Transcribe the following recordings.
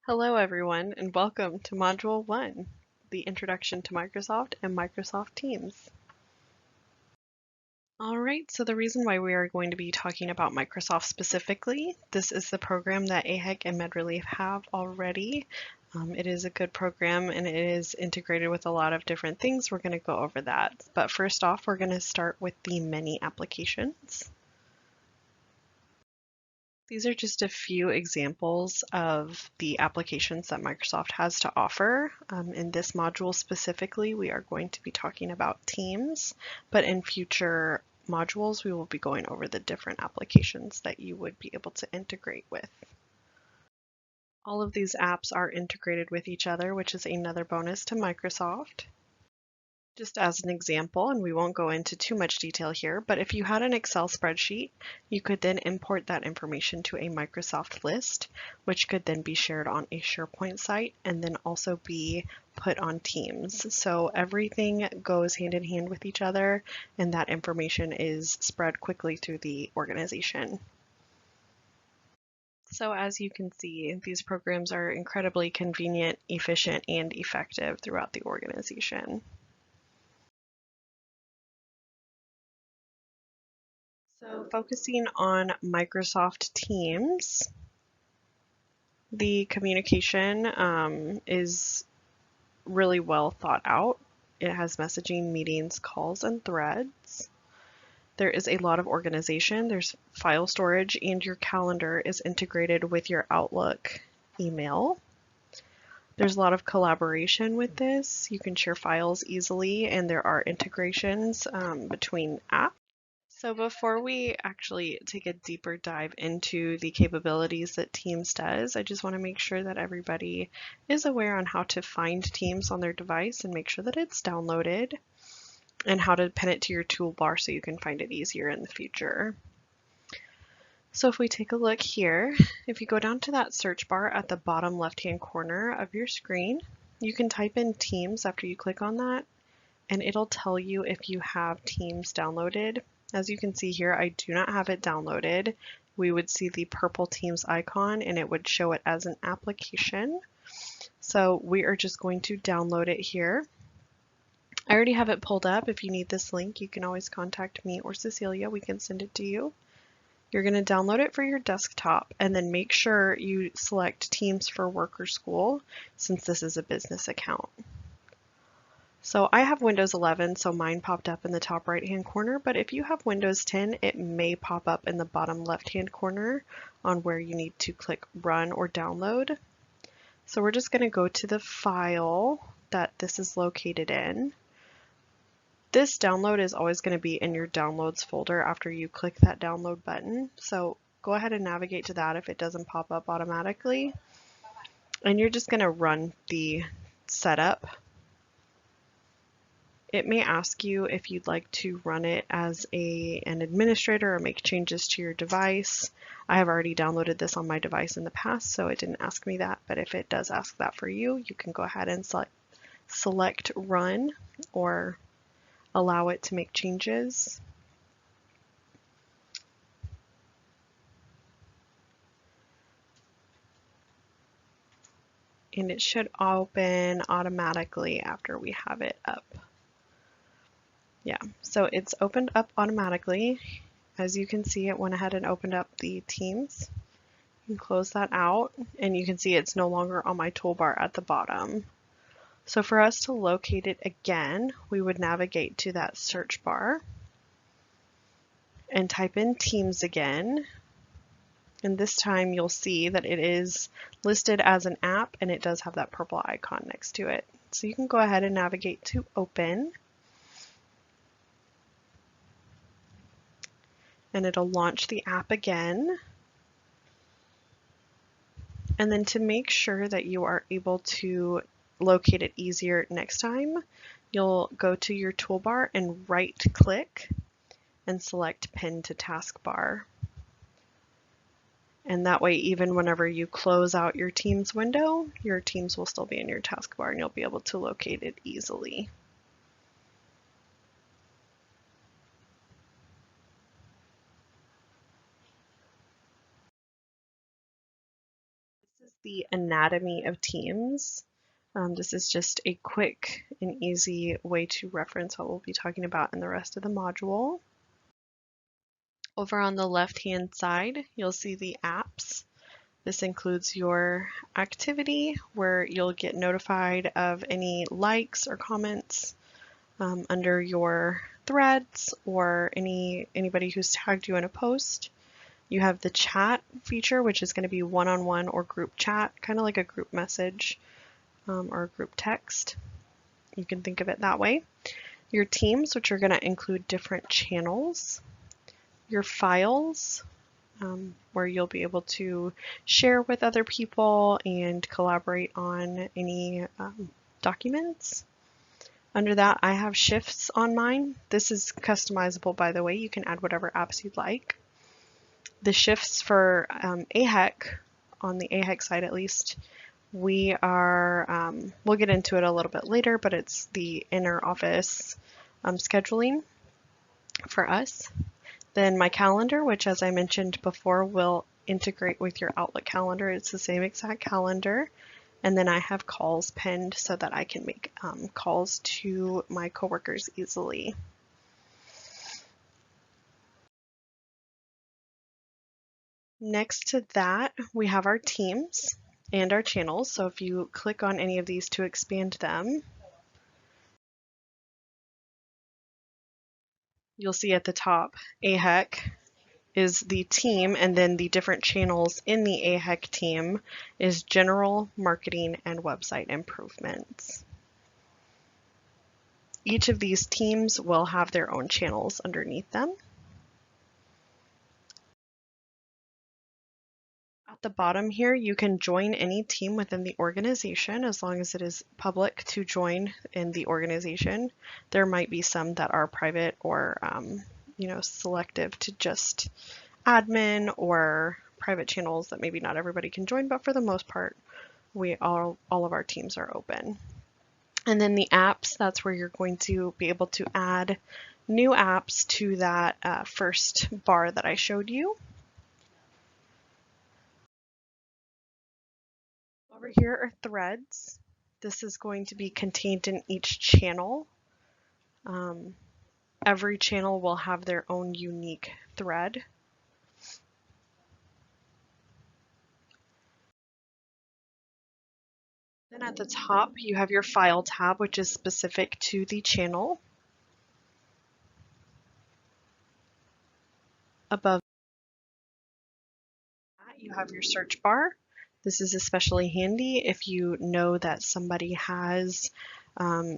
Hello everyone and welcome to Module 1, the Introduction to Microsoft and Microsoft Teams. Alright, so the reason why we are going to be talking about Microsoft specifically, this is the program that AHEC and MedRelief have already. It is a good program and it is integrated with a lot of different things. We're going to go over that. But first off, we're going to start with the many applications. These are just a few examples of the applications that Microsoft has to offer. In this module specifically, we are going to be talking about Teams, but in future modules, we will be going over the different applications that you would be able to integrate with. All of these apps are integrated with each other, which is another bonus to Microsoft. Just as an example, and we won't go into too much detail here, but if you had an Excel spreadsheet, you could then import that information to a Microsoft list, which could then be shared on a SharePoint site and then also be put on Teams. So everything goes hand in hand with each other, and that information is spread quickly through the organization. So as you can see, these programs are incredibly convenient, efficient, and effective throughout the organization. So focusing on Microsoft Teams, the communication is really well thought out. It has messaging, meetings, calls, and threads. There is a lot of organization. There's file storage, and your calendar is integrated with your Outlook email. There's a lot of collaboration with this. You can share files easily, and there are integrations between apps. So before we actually take a deeper dive into the capabilities that Teams does, I just want to make sure that everybody is aware on how to find Teams on their device and make sure that it's downloaded and how to pin it to your toolbar so you can find it easier in the future. So if we take a look here, if you go down to that search bar at the bottom left-hand corner of your screen, you can type in Teams after you click on that, and it'll tell you if you have Teams downloaded. As you can see here, I do not have it downloaded. We would see the purple Teams icon and it would show it as an application. So we are just going to download it here. I already have it pulled up. If you need this link, you can always contact me or Cecilia. We can send it to you. You're going to download it for your desktop and then make sure you select Teams for work or school since this is a business account. So I have Windows 11, so mine popped up in the top right-hand corner, but if you have Windows 10, it may pop up in the bottom left-hand corner on where you need to click Run or Download. So we're just going to go to the file that this is located in. This download is always going to be in your Downloads folder after you click that download button. So go ahead and navigate to that if it doesn't pop up automatically. And you're just going to run the setup. It may ask you if you'd like to run it as an administrator or make changes to your device. I have already downloaded this on my device in the past, so it didn't ask me that, but if it does ask that for you, you can go ahead and select Run or allow it to make changes. And it should open automatically after we have it up. Yeah, so it's opened up automatically. As you can see, it went ahead and opened up the Teams. You can close that out, and you can see it's no longer on my toolbar at the bottom. So for us to locate it again, we would navigate to that search bar and type in Teams again. And this time you'll see that it is listed as an app and it does have that purple icon next to it. So you can go ahead and navigate to Open. And it'll launch the app again. And then to make sure that you are able to locate it easier next time, you'll go to your toolbar and right click and select Pin to Taskbar. And that way, even whenever you close out your Teams window, your Teams will still be in your taskbar and you'll be able to locate it easily. is the anatomy of Teams. This is just a quick and easy way to reference what we'll be talking about in the rest of the module. Over on the left-hand side, you'll see the apps. This includes your activity, where you'll get notified of any likes or comments under your threads or anybody who's tagged you in a post. You have the chat feature, which is going to be one-on-one or group chat, kind of like a group message or a group text. You can think of it that way. Your teams, which are going to include different channels. Your files, where you'll be able to share with other people and collaborate on any documents. Under that, I have shifts on mine. This is customizable, by the way. You can add whatever apps you'd like. The shifts for AHEC, on the AHEC side at least, we are, we'll get into it a little bit later, but it's the inner office scheduling for us. Then my calendar, which as I mentioned before, will integrate with your Outlook calendar. It's the same exact calendar. And then I have calls pinned so that I can make calls to my coworkers easily. Next to that, we have our teams and our channels. So if you click on any of these to expand them, you'll see at the top, AHEC is the team, and then the different channels in the AHEC team is general, marketing, and website improvements. Each of these teams will have their own channels underneath them. At the bottom here, you can join any team within the organization as long as it is public to join in the organization. There might be some that are private or selective to just admin or private channels that maybe not everybody can join, but for the most part, all of our teams are open. And then the apps, that's where you're going to be able to add new apps to that first bar that I showed you. Over here are threads. This is going to be contained in each channel. Every channel will have their own unique thread. Then at the top, you have your file tab, which is specific to the channel. Above that, you have your search bar. This is especially handy if you know that somebody has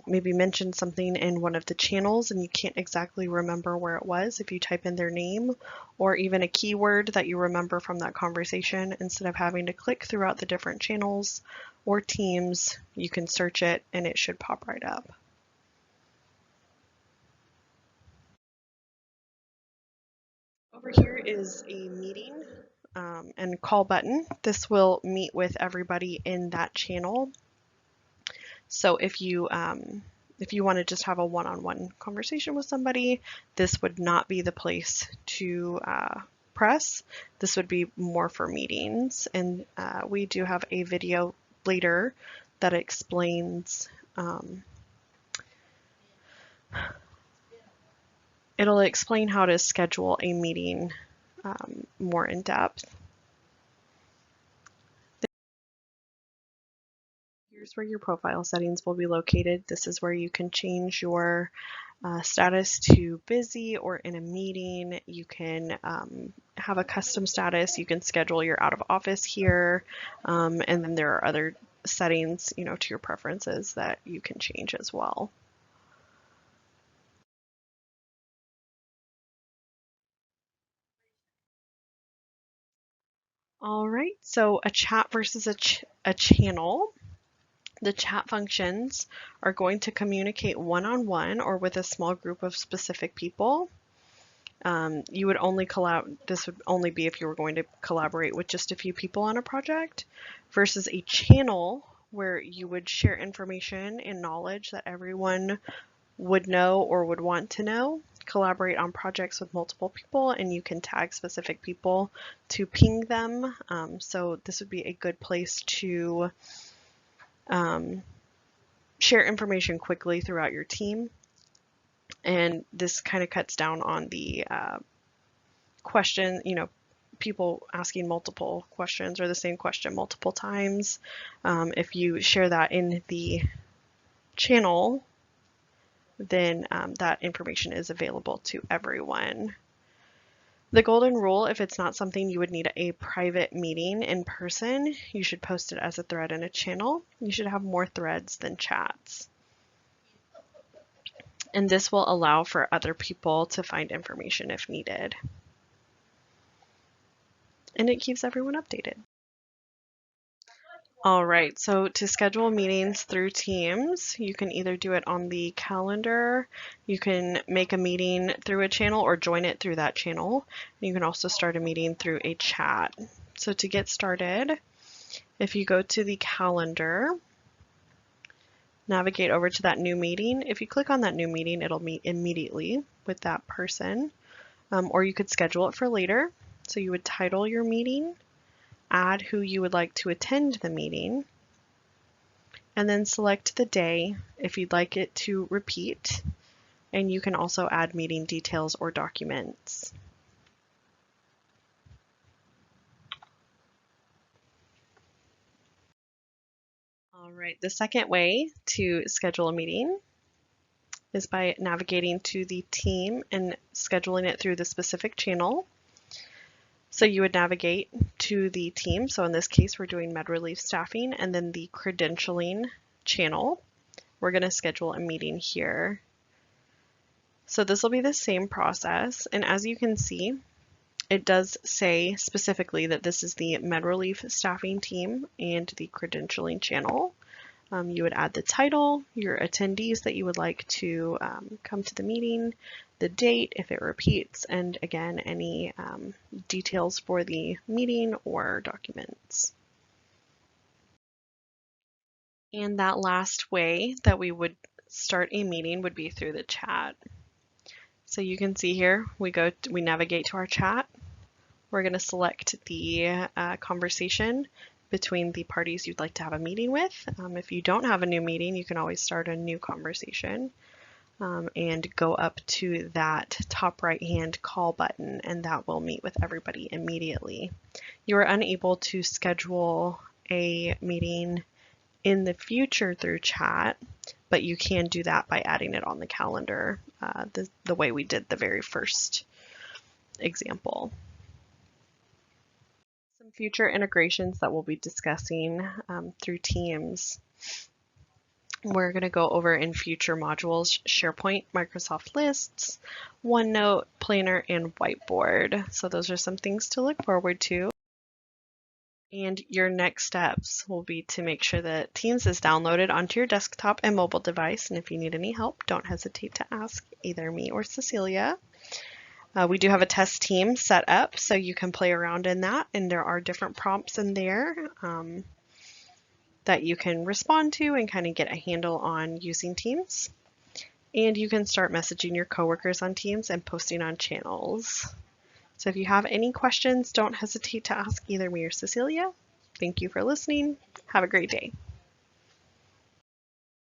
maybe mentioned something in one of the channels and you can't exactly remember where it was. If you type in their name or even a keyword that you remember from that conversation, instead of having to click throughout the different channels or teams, you can search it and it should pop right up. Over here is a meeting and call button. This will meet with everybody in that channel. So if you want to just have a one-on-one conversation with somebody, this would not be the place to press. This would be more for meetings. And we do have a video later that explains, it'll explain how to schedule a meeting more in depth. Here's where your profile settings will be located. This is where you can change your status to busy or in a meeting. You can have a custom status. You can schedule your out of office here. And then there are other settings, to your preferences that you can change as well. All right, so a chat versus a channel. The chat functions are going to communicate one-on-one or with a small group of specific people. You would only this would only be if you were going to collaborate with just a few people on a project, versus a channel where you would share information and knowledge that everyone would know or would want to know, collaborate on projects with multiple people, and you can tag specific people to ping them. So this would be a good place to share information quickly throughout your team. And this kind of cuts down on the question, people asking multiple questions or the same question multiple times. If you share that in the channel, then that information is available to everyone. The golden rule, if it's not something you would need a private meeting in person, you should post it as a thread in a channel. You should have more threads than chats. And this will allow for other people to find information if needed. And it keeps everyone updated. All right, so to schedule meetings through Teams, you can either do it on the calendar, you can make a meeting through a channel or join it through that channel. You can also start a meeting through a chat. So to get started, if you go to the calendar, navigate over to that new meeting. If you click on that new meeting, it'll meet immediately with that person, or you could schedule it for later. So you would title your meeting, add who you would like to attend the meeting, and then select the day if you'd like it to repeat. And you can also add meeting details or documents. All right, the second way to schedule a meeting is by navigating to the team and scheduling it through the specific channel. So you would navigate to the team. So in this case, we're doing MedReleaf staffing, and then the credentialing channel. We're going to schedule a meeting here. So this will be the same process. And as you can see, it does say specifically that this is the MedReleaf staffing team and the credentialing channel. You would add the title, your attendees that you would like to come to the meeting, the date if it repeats, and again, any details for the meeting or documents. And that last way that we would start a meeting would be through the chat. So you can see here, we navigate to our chat. We're going to select the conversation between the parties you'd like to have a meeting with. If you don't have a new meeting, you can always start a new conversation and go up to that top right hand call button, and that will meet with everybody immediately. You are unable to schedule a meeting in the future through chat, but you can do that by adding it on the calendar the way we did the very first example. Some future integrations that we'll be discussing through Teams. We're going to go over in future modules, SharePoint, Microsoft Lists, OneNote, Planner, and Whiteboard. So those are some things to look forward to. And your next steps will be to make sure that Teams is downloaded onto your desktop and mobile device. And if you need any help, don't hesitate to ask either me or Cecilia. We do have a test team set up, so you can play around in that, and there are different prompts in there that you can respond to and kind of get a handle on using Teams. And you can start messaging your coworkers on Teams and posting on channels. So if you have any questions, don't hesitate to ask either me or Cecilia. Thank you for listening. Have a great day.